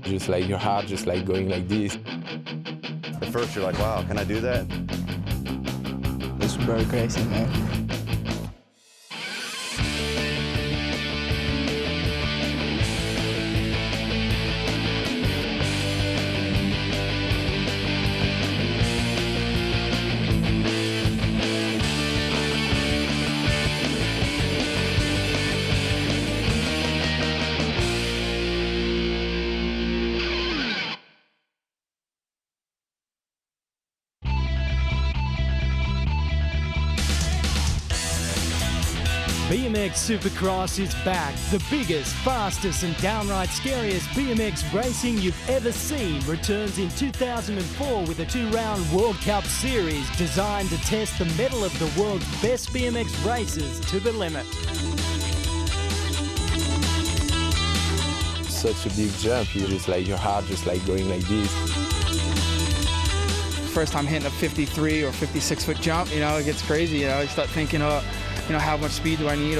Just like your heart just like going like this. At first you're like, wow, can I do that? This was very crazy, man. BMX Supercross is back. The biggest, fastest and downright scariest BMX racing you've ever seen returns in 2004 with a 2-round World Cup series designed to test the mettle of the world's best BMX racers to the limit. Such a big jump, you just like your heart just like going like this. First time hitting a 53 or 56-foot jump, you know, it gets crazy. You know, you start thinking, you know, how much speed do I need?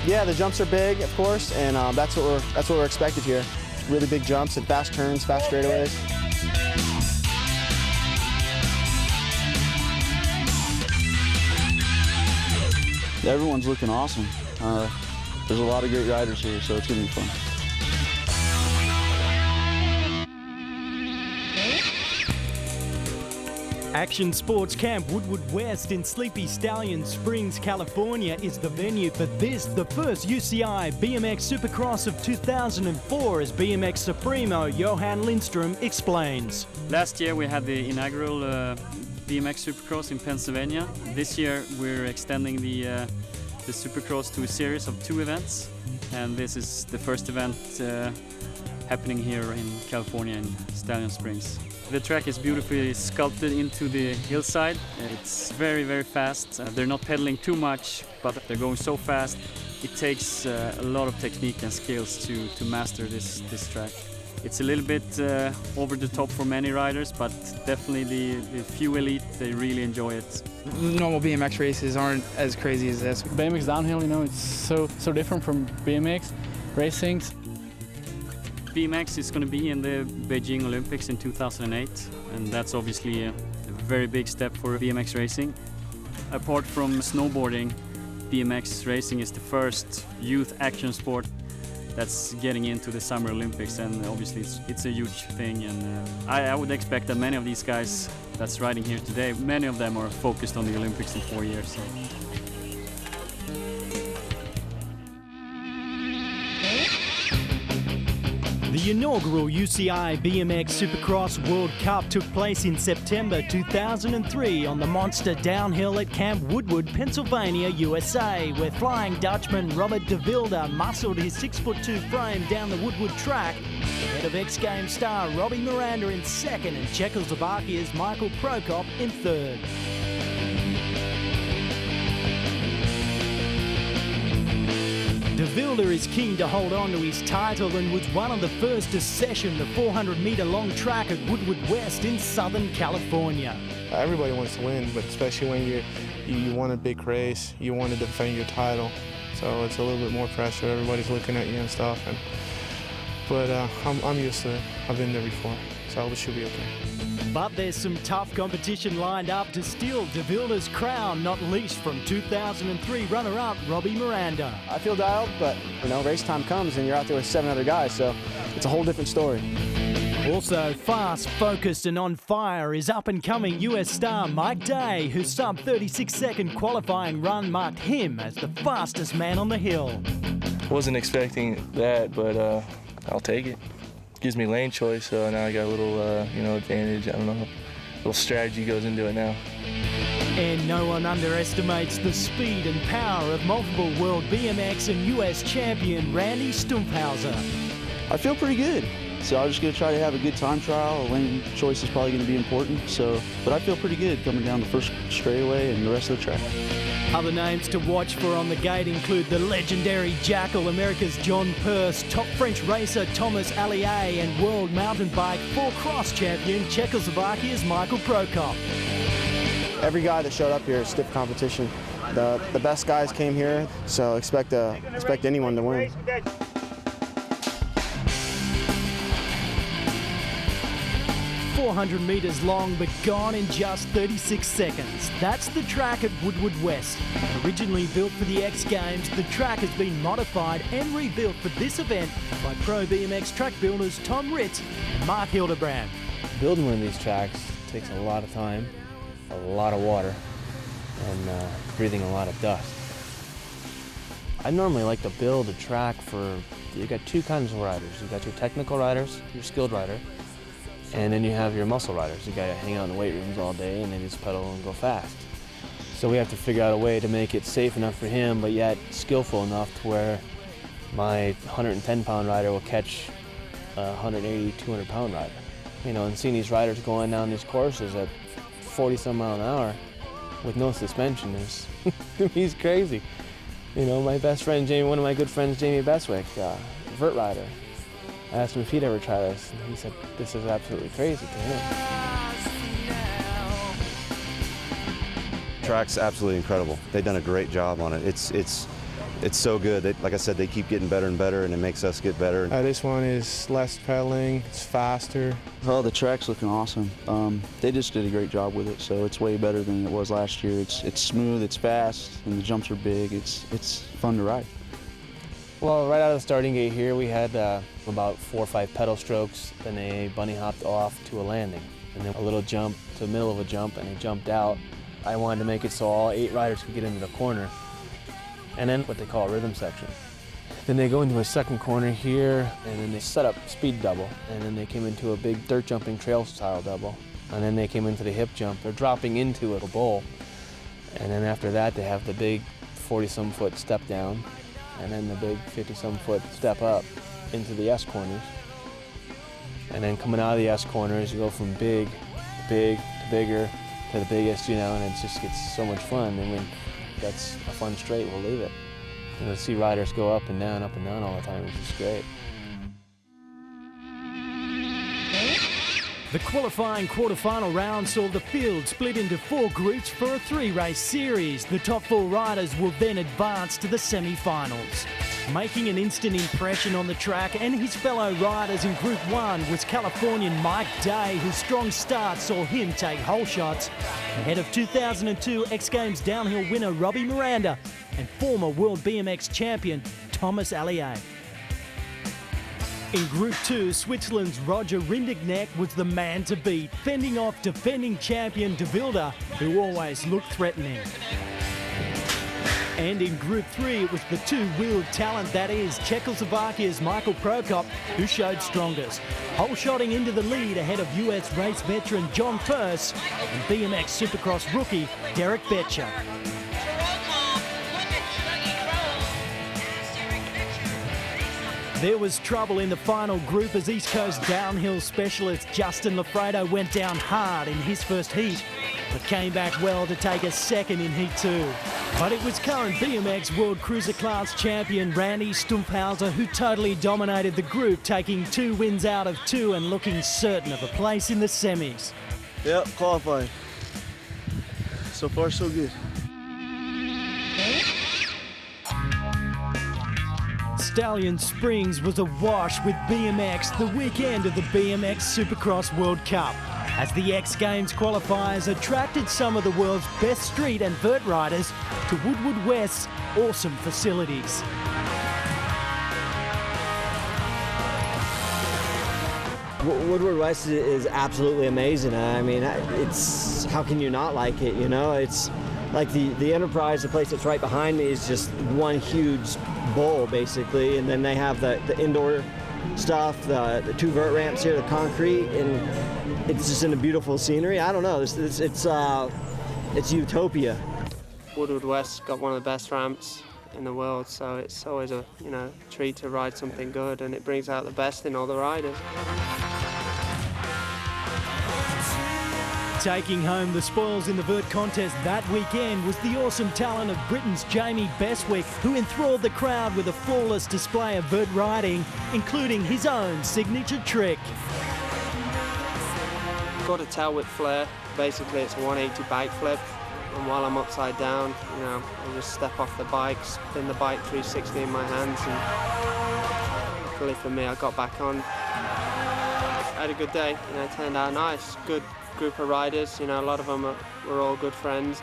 Yeah, the jumps are big, of course, and that's what we're expected here. Really big jumps and fast turns, fast straightaways. Everyone's looking awesome. There's a lot of great riders here, so it's gonna be fun. Action Sports Camp Woodward West in Sleepy Stallion Springs, California is the venue for this, the first UCI BMX Supercross of 2004, as BMX Supremo Johan Lindström explains. Last year we had the inaugural BMX Supercross in Pennsylvania. This year we're extending the Supercross to a series of 2 events, and this is the first event happening here in California in Stallion Springs. The track is beautifully sculpted into the hillside. It's very, very fast. They're not pedaling too much, but they're going so fast. It takes a lot of technique and skills to master this track. It's a little bit over the top for many riders, but definitely the few elite, they really enjoy it. Normal BMX races aren't as crazy as this. BMX downhill, you know, it's so different from BMX racing. BMX is going to be in the Beijing Olympics in 2008, and that's obviously a very big step for BMX racing. Apart from snowboarding, BMX racing is the first youth action sport that's getting into the Summer Olympics, and obviously it's a huge thing, and I would expect that many of these guys that's riding here today, many of them are focused on the Olympics in 4 years. So. The inaugural UCI BMX Supercross World Cup took place in September 2003 on the Monster Downhill at Camp Woodward, Pennsylvania, USA, where Flying Dutchman Robert de Wilde muscled his 6'2" frame down the Woodward track, ahead of X Games star Robbie Miranda in second and Czechoslovakia's Michael Prokop in third. De Wilde is keen to hold on to his title and was one of the first to session the 400-metre long track at Woodward West in Southern California. Everybody wants to win, but especially when you want a big race, you want to defend your title. So it's a little bit more pressure. Everybody's looking at you and stuff. But I'm used to it. I've been there before, so it should be okay. But there's some tough competition lined up to steal De Wilde's crown, not least from 2003 runner-up Robbie Miranda. I feel dialed, but you know, race time comes and you're out there with 7 other guys, so it's a whole different story. Also fast, focused and on fire is up-and-coming US star Mike Day, whose sub-36-second qualifying run marked him as the fastest man on the hill. Wasn't expecting that, but I'll take it. Gives me lane choice, so now I got a little, you know, advantage. I don't know, a little strategy goes into it now. And no one underestimates the speed and power of multiple world BMX and US champion Randy Stumphouser. I feel pretty good. So I'm just going to try to have a good time trial. Lane choice is probably going to be important. But I feel pretty good coming down the first straightaway and the rest of the track. Other names to watch for on the gate include the legendary Jackal, America's John Pearce, top French racer Thomas Allier, and world mountain bike 4-cross champion Czechoslovakia's Michael Prokop. Every guy that showed up here is stiff competition. The best guys came here, so expect anyone to win. 400 metres long but gone in just 36 seconds. That's the track at Woodward West. Originally built for the X Games, the track has been modified and rebuilt for this event by pro BMX track builders Tom Ritz and Mark Hildebrand. Building one of these tracks takes a lot of time, a lot of water, and breathing a lot of dust. I normally like to build a track for, you got two kinds of riders. You got your technical riders, your skilled rider, and then you have your muscle riders. The guy that hang out in the weight rooms all day and they just pedal and go fast. So we have to figure out a way to make it safe enough for him, but yet skillful enough to where my 110-pound rider will catch a 180, 200-pound rider. You know, and seeing these riders going down these courses at 40-some miles an hour with no suspension is, he's crazy. You know, my best friend, Jamie, one of my good friends, Jamie Beswick, vert rider, I asked him if he'd ever try this, and he said this is absolutely crazy to him. Track's absolutely incredible. They've done a great job on it. It's so good. Like I said, they keep getting better and better, and it makes us get better. This one is less pedaling, it's faster. Oh, the track's looking awesome. They just did a great job with it, so it's way better than it was last year. It's smooth, it's fast, and the jumps are big. It's fun to ride. Well, right out of the starting gate here, we had about 4 or 5 pedal strokes, then they bunny hopped off to a landing, and then a little jump to the middle of a jump, and they jumped out. I wanted to make it so all 8 riders could get into the corner, and then what they call a rhythm section. Then they go into a second corner here, and then they set up speed double, and then they came into a big dirt jumping trail style double, and then they came into the hip jump. They're dropping into a bowl, and then after that they have the big 40-some foot step down, and then the big 50-some foot step up into the S corners. And then coming out of the S corners, you go from big to bigger to the biggest, you know, and it just gets so much fun. And when that's a fun straight, we'll leave it. You know, to see riders go up and down all the time is just great. The qualifying quarterfinal round saw the field split into 4 groups for a 3-race series. The top 4 riders will then advance to the semi-finals. Making an instant impression on the track and his fellow riders in Group 1 was Californian Mike Day, whose strong start saw him take hole shots ahead of 2002 X Games downhill winner Robbie Miranda and former World BMX champion Thomas Allier. In Group 2, Switzerland's Roger Rindigneck was the man to beat, fending off defending champion De Wilde, who always looked threatening. And in Group 3, it was the two-wheeled talent that is Czechoslovakia's Michael Prokop, who showed strongest, hole-shotting into the lead ahead of US race veteran John Furse and BMX Supercross rookie Derek Betcher. There was trouble in the final group as East Coast downhill specialist Justin Lafredo went down hard in his first heat, but came back well to take a second in Heat 2. But it was current BMX World Cruiser Class champion Randy Stumphouser who totally dominated the group, taking 2 wins out of 2 and looking certain of a place in the semis. Yep, qualifying. So far, so good. Stallion Springs was awash with BMX the weekend of the BMX Supercross World Cup, as the X Games qualifiers attracted some of the world's best street and vert riders to Woodward West's awesome facilities. Woodward West is absolutely amazing. I mean, it's, how can you not like it, you know? It's like the Enterprise, the place that's right behind me, is just one huge bowl, basically, and then they have the indoor stuff, the 2 vert ramps here, the concrete, and it's just in a beautiful scenery. I don't know, it's utopia. Woodward West got one of the best ramps in the world, so it's always a treat to ride something good, and it brings out the best in all the riders. Taking home the spoils in the vert contest that weekend was the awesome talent of Britain's Jamie Beswick, who enthralled the crowd with a flawless display of vert riding, including his own signature trick. Got a tail whip flare. Basically, it's a 180 bike flip, and while I'm upside down, I just step off the bike, spin the bike 360 in my hands, and luckily for me, I got back on. had a good day. You know, it turned out nice. Good group of riders. You know, a lot of them were all good friends.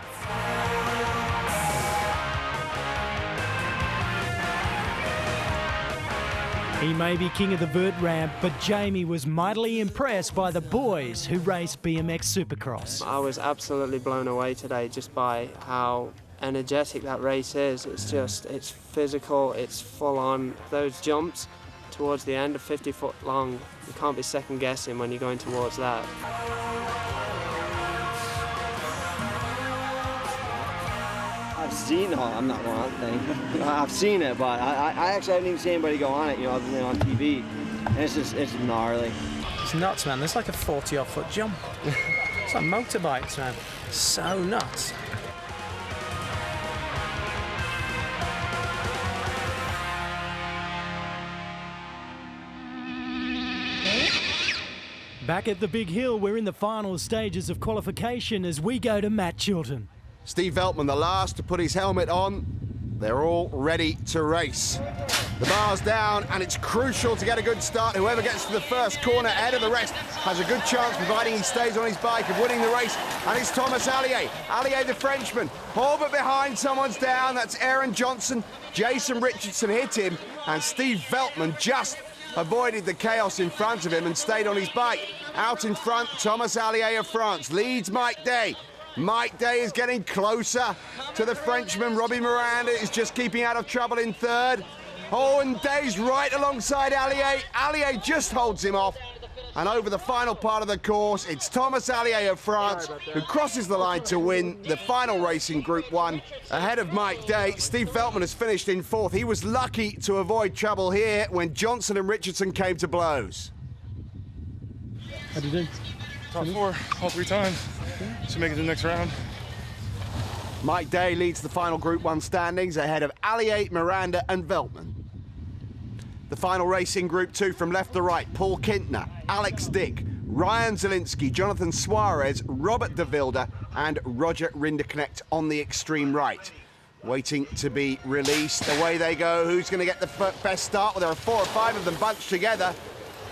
He may be king of the vert ramp, but Jamie was mightily impressed by the boys who race BMX Supercross. I was absolutely blown away today just by how energetic that race is. It's physical, it's full on. Those jumps towards the end are 50 foot long. You can't be second guessing when you're going towards that. I've seen it. I'm not going on the thing. I've seen it, but I actually haven't even seen anybody go on it, you know, other than on TV. And it's gnarly. It's nuts, man. There's like a 40-odd foot jump. It's like motorbikes, man. So nuts. Back at the Big Hill, we're in the final stages of qualification as we go to Matt Chilton. Steve Veltman, the last to put his helmet on. They're all ready to race. The bar's down, and it's crucial to get a good start. Whoever gets to the first corner ahead of the rest has a good chance, providing he stays on his bike, of winning the race. And it's Thomas Allier. Allier, the Frenchman. All but behind, someone's down. That's Aaron Johnson. Jason Richardson hit him, and Steve Veltman just avoided the chaos in front of him and stayed on his bike. Out in front, Thomas Allier of France leads Mike Day. Mike Day is getting closer to the Frenchman. Robbie Miranda is just keeping out of trouble in third. Oh, and Day's right alongside Allier. Allier just holds him off. And over the final part of the course, it's Thomas Allier of France who crosses the line to win the final race in Group 1. Ahead of Mike Day, Steve Veltman has finished in fourth. He was lucky to avoid trouble here when Johnson and Richardson came to blows. How'd you do? Top 4 all 3 times. Should make it to the next round. Mike Day leads the final Group 1 standings ahead of Allier, Miranda and Veltman. The final race in Group 2 from left to right, Paul Kintner, Alex Dick, Ryan Zielinski, Jonathan Suarez, Robert De Vilde and Roger Rinderknecht on the extreme right. Waiting to be released. Away they go. Who's going to get the best start? Well, there are 4 or 5 of them bunched together.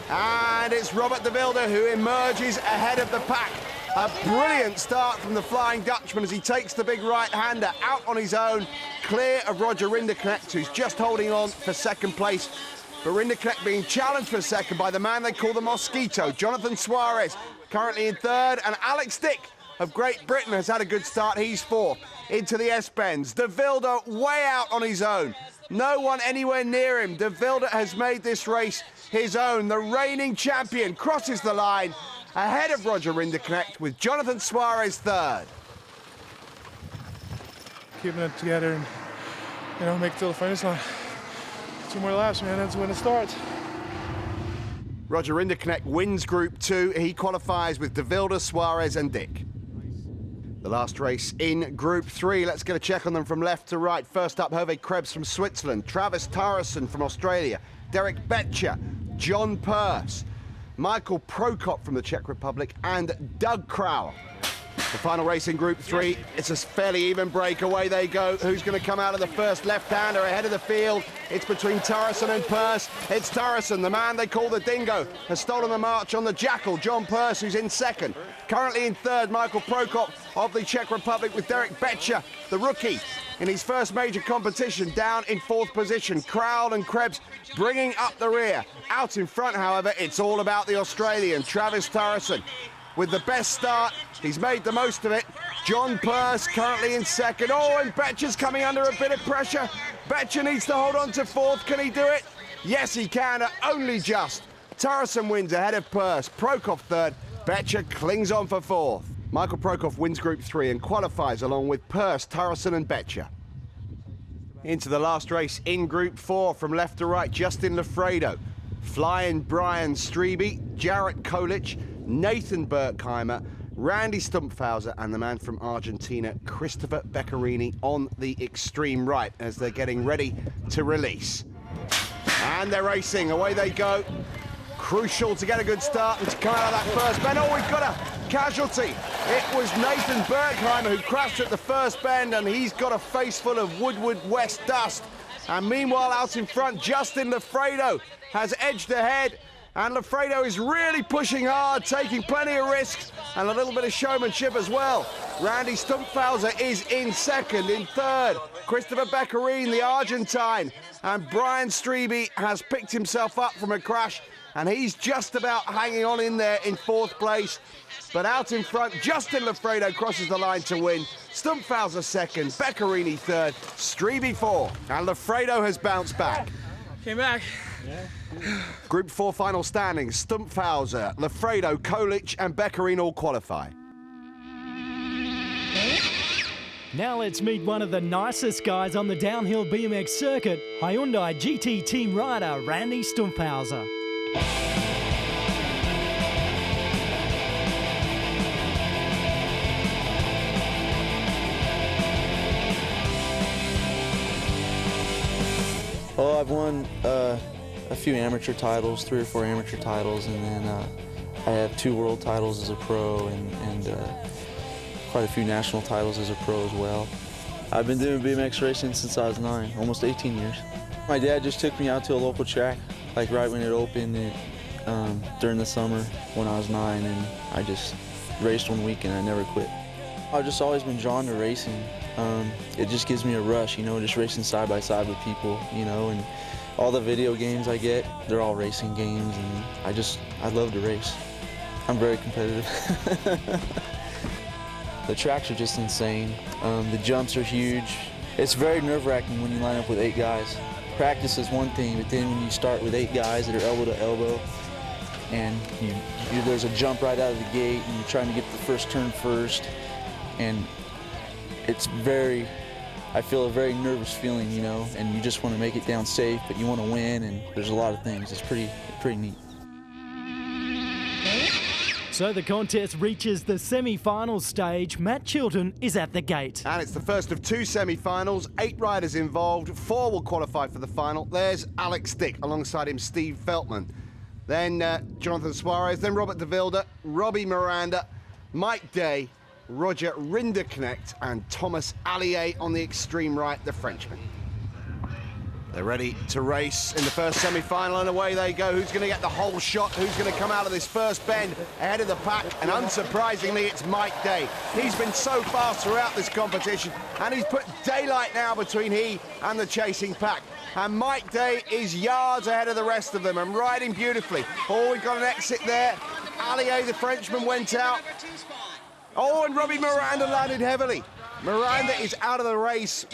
And it's Robert De Vilde who emerges ahead of the pack. A brilliant start from the Flying Dutchman as he takes the big right-hander out on his own, clear of Roger Rinderknecht, who's just holding on for second place. But Rinderknecht being challenged for second by the man they call the Mosquito, Jonathan Suarez, currently in third, and Alex Dick of Great Britain has had a good start. He's fourth. Into the S-Bends. De Vilde way out on his own. No one anywhere near him. De Vilde has made this race his own. The reigning champion crosses the line ahead of Roger Rinderknecht with Jonathan Suarez third. Keeping it together and, you know, make it till the finish line. 2 more laps, man, that's when it starts. Roger Rinderknecht wins Group 2. He qualifies with De Vilde, Suarez and Dick. The last race in Group 3. Let's get a check on them from left to right. First up, Hervé Krebs from Switzerland, Travis Tarasen from Australia, Derek Betcher, John Pearce, Michael Prokop from the Czech Republic and Doug Crowell. The final race in Group 3, it's a fairly even break. Away they go. Who's going to come out of the first left-hander ahead of the field? It's between Tarasen and Pearce. It's Tarasen, the man they call the Dingo, has stolen the march on the Jackal. John Pearce, who's in second. Currently in third, Michael Prokop of the Czech Republic with Derek Betcher, the rookie, in his first major competition, down in fourth position. Crowell and Krebs bringing up the rear. Out in front, however, it's all about the Australian, Travis Tarasen. With the best start, he's made the most of it. John Pearce currently in second. Oh, and Betcher's coming under a bit of pressure. Betcher needs to hold on to fourth. Can he do it? Yes, he can, only just. Tarasen wins ahead of Pearce. Prokop third. Betcher clings on for fourth. Michael Prokop wins Group 3 and qualifies along with Pearce, Tarasen and Betcher. Into the last race in Group 4 from left to right, Justin Lafredo, Flying Brian Strebe, Jarrett Kolich, Nathan Berkheimer, Randy Stumphouser and the man from Argentina, Christopher Beccarini on the extreme right as they're getting ready to release. And they're racing, away they go. Crucial to get a good start and to come out of that first bend. Oh, we've got a casualty. It was Nathan Berkheimer who crashed at the first bend and he's got a face full of Woodward West dust. And meanwhile out in front, Justin Lafredo has edged ahead. And Lafredo is really pushing hard, taking plenty of risks and a little bit of showmanship as well. Randy Stumphouser is in second. In third, Christopher Beccarin, the Argentine. And Brian Strebe has picked himself up from a crash, and he's just about hanging on in there in fourth place. But out in front, Justin Lafredo crosses the line to win. Stumphouser second, Beccarini third, Strebe fourth. And Lafredo has bounced back. Came back. Group 4 final standings, Stumphouser, Lafredo, Kolic and Beccarin all qualify. Now let's meet one of the nicest guys on the downhill BMX circuit, Hyundai GT team rider Randy Stumphouser. Oh, I've won a few amateur titles, 3 or 4 amateur titles, and then I have 2 world titles as a pro and quite a few national titles as a pro as well. I've been doing BMX racing since I was 9, almost 18 years. My dad just took me out to a local track, like right when it opened during the summer when I was 9, and I just raced one week and I never quit. I've just always been drawn to racing. It just gives me a rush, you know, just racing side by side with people, you know, and all the video games I get, they're all racing games, and I love to race. I'm very competitive. The tracks are just insane. The jumps are huge. It's very nerve-wracking when you line up with 8 guys. Practice is one thing, but then when you start with 8 guys that are elbow to elbow, and there's a jump right out of the gate, and you're trying to get the first turn first, and I feel a very nervous feeling, you know, and you just want to make it down safe, but you want to win, and there's a lot of things. It's pretty neat. So the contest reaches the semi-final stage. Matt Chilton is at the gate. And it's the first of 2 semi-finals, 8 riders involved, 4 will qualify for the final. There's Alex Dick, alongside him Steve Feltman. Then Jonathan Suarez, then Robert De Wilde, Robbie Miranda, Mike Day, Roger Rinderknecht and Thomas Allier on the extreme right, the Frenchman. They're ready to race in the first semi-final, and away they go. Who's going to get the whole shot? Who's going to come out of this first bend ahead of the pack? And unsurprisingly, it's Mike Day. He's been so fast throughout this competition, and he's put daylight now between he and the chasing pack. And Mike Day is yards ahead of the rest of them and riding beautifully. Oh, we've got an exit there. Allier, the Frenchman, went out. Oh, and Robbie Miranda landed heavily. Miranda is out of the race.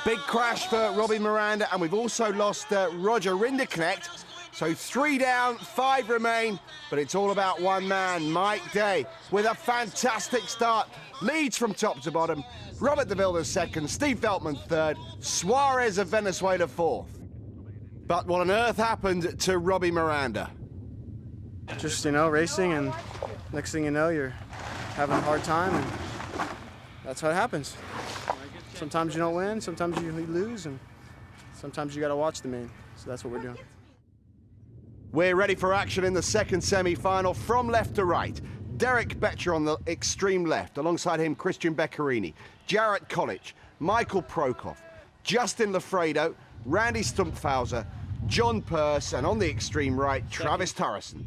Big crash for Robbie Miranda, and we've also lost Roger Rinderknecht. So 3 down, 5 remain, but it's all about one man, Mike Day, with a fantastic start. Leads from top to bottom. Robert De Wilde second, Steve Feltman third, Suarez of Venezuela fourth. But what on earth happened to Robbie Miranda? Just, you know, racing, and next thing you know, you're having a hard time, and that's what happens. Sometimes you don't win, sometimes you lose, and sometimes you got to watch the main. So that's what we're doing. We're ready for action in the second semi-final. From left to right, Derek Betcher on the extreme left, alongside him Christian Beccarini, Jarrett Kolic, Michael Prokop, Justin Lafredo, Randy Stumphouser, John Purse, and on the extreme right, Travis Turrison.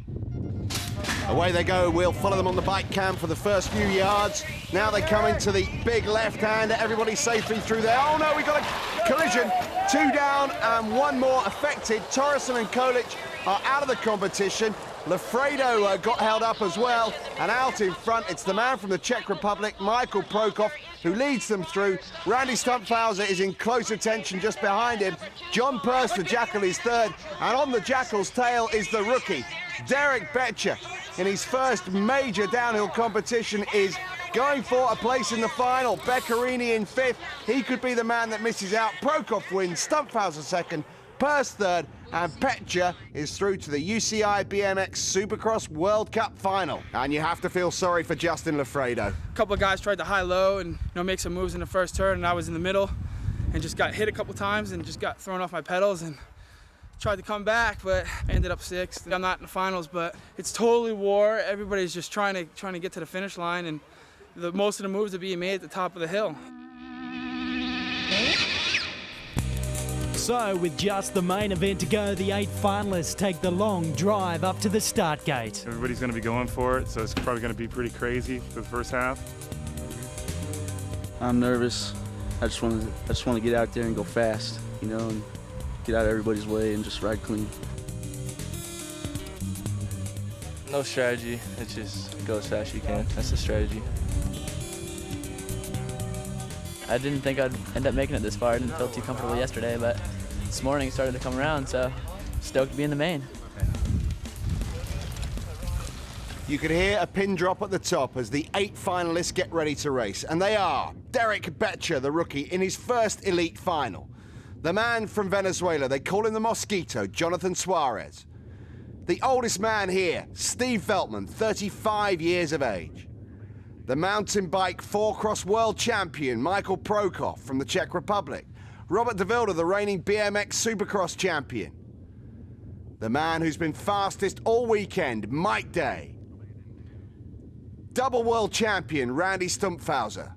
Away they go. We'll follow them on the bike cam for the first few yards. Now they come into the big left-hander. Everybody safely through there. Oh no, we got a collision. 2 down and 1 more affected. Torreson and Kolic are out of the competition. Lafredo got held up as well. And out in front, it's the man from the Czech Republic, Michael Prokop, who leads them through. Randy Stumphouser is in close attention just behind him. John Purse, the Jackal, is third. And on the Jackal's tail is the rookie, Derek Betcher. In his first major downhill competition is going for a place in the final. Beccarini in 5th. He could be the man that misses out. Prokop wins, Stumphouser second, Purse third, and Petja is through to the UCI BMX Supercross World Cup final. And you have to feel sorry for Justin Lafredo. A couple of guys tried to high-low and make some moves in the first turn, and I was in the middle and just got hit a couple times and just got thrown off my pedals and tried to come back, but I ended up 6th. I'm not in the finals, but it's totally war. Everybody's just trying to get to the finish line, and most of the moves are being made at the top of the hill. So, with just the main event to go, the 8 finalists take the long drive up to the start gate. Everybody's going to be going for it, so it's probably going to be pretty crazy for the first half. I'm nervous. I just want to get out there and go fast, you know, and get out of everybody's way and just ride clean. No strategy. It's just go as fast as you can. That's the strategy. I didn't think I'd end up making it this far. I didn't feel too comfortable yesterday, but this morning it started to come around, so stoked to be in the main. You could hear a pin drop at the top as the 8 finalists get ready to race. And they are Derek Betcher, the rookie, in his first elite final. The man from Venezuela, they call him the Mosquito, Jonathan Suarez. The oldest man here, Steve Veltman, 35 years of age. The mountain bike 4-cross world champion, Michael Prokop from the Czech Republic. Robert de Wilde, the reigning BMX Supercross champion. The man who's been fastest all weekend, Mike Day. Double world champion, Randy Stumphouser.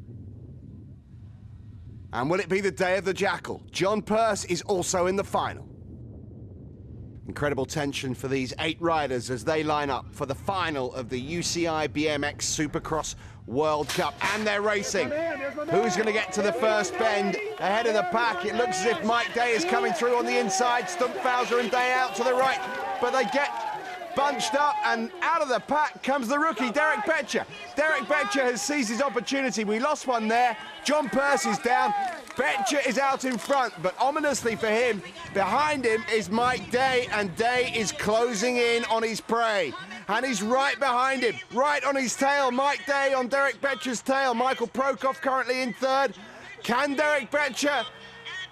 And will it be the day of the Jackal? John Pearce is also in the final. Incredible tension for these 8 riders as they line up for the final of the UCI BMX Supercross World Cup. And they're racing. Who's going to get to the first bend ahead of the pack? It looks as if Mike Day is coming through on the inside. Stumphouser and Day out to the right. But they get bunched up, and out of the pack comes the rookie, Derek Betcher. Derek Betcher has seized his opportunity. We lost one there. John Pearce is down. Betcher is out in front, but ominously for him, behind him is Mike Day, and Day is closing in on his prey. And he's right behind him, right on his tail. Mike Day on Derek Betcher's tail. Michael Prokop currently in third. Can Derek Betcher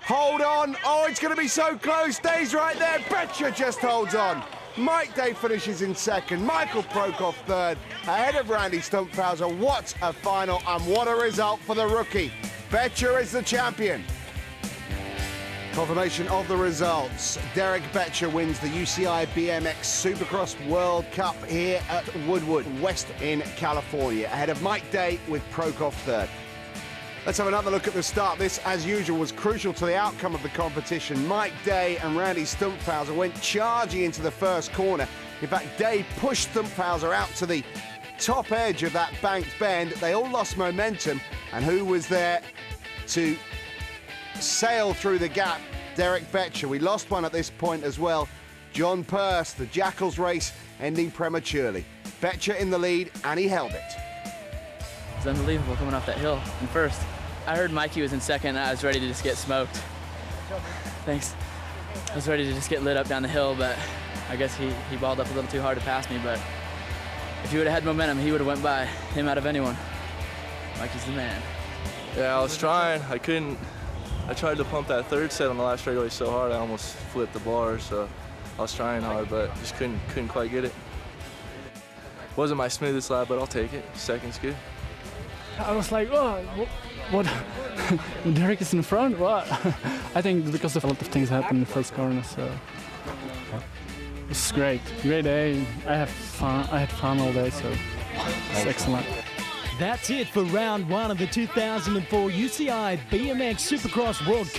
hold on? Oh, it's going to be so close. Day's right there. Betcher just holds on. Mike Day finishes in second, Michael Prokop third, ahead of Randy Stumphouser. What a final, and what a result for the rookie. Betcher is the champion. Confirmation of the results. Derek Betcher wins the UCI BMX Supercross World Cup here at Woodward West in California, ahead of Mike Day with Prokop third. Let's have another look at the start. This, as usual, was crucial to the outcome of the competition. Mike Day and Randy Stumphouser went charging into the first corner. In fact, Day pushed Stumphouser out to the top edge of that banked bend. They all lost momentum, and who was there to sail through the gap? Derek Betcher. We lost one at this point as well. John Pearce, the Jackals race ending prematurely. Betcher in the lead, and he held it. It's unbelievable coming off that hill in first. I heard Mikey was in second, and I was ready to just get smoked. Thanks. I was ready to just get lit up down the hill, but I guess he balled up a little too hard to pass me, but if he would have had momentum, he would have went by him out of anyone. Mikey's the man. Yeah, I was trying. I couldn't. I tried to pump that third set on the last straightaway so hard I almost flipped the bar, so I was trying hard, but just couldn't quite get it. Wasn't my smoothest lap, but I'll take it. Second's good. I was like, oh, what? Derek is in front? What? I think because of a lot of things happened in the first corner, so it's great. Great day. I had fun all day, so it's excellent. That's it for round 1 of the 2004 UCI BMX Supercross World Cup.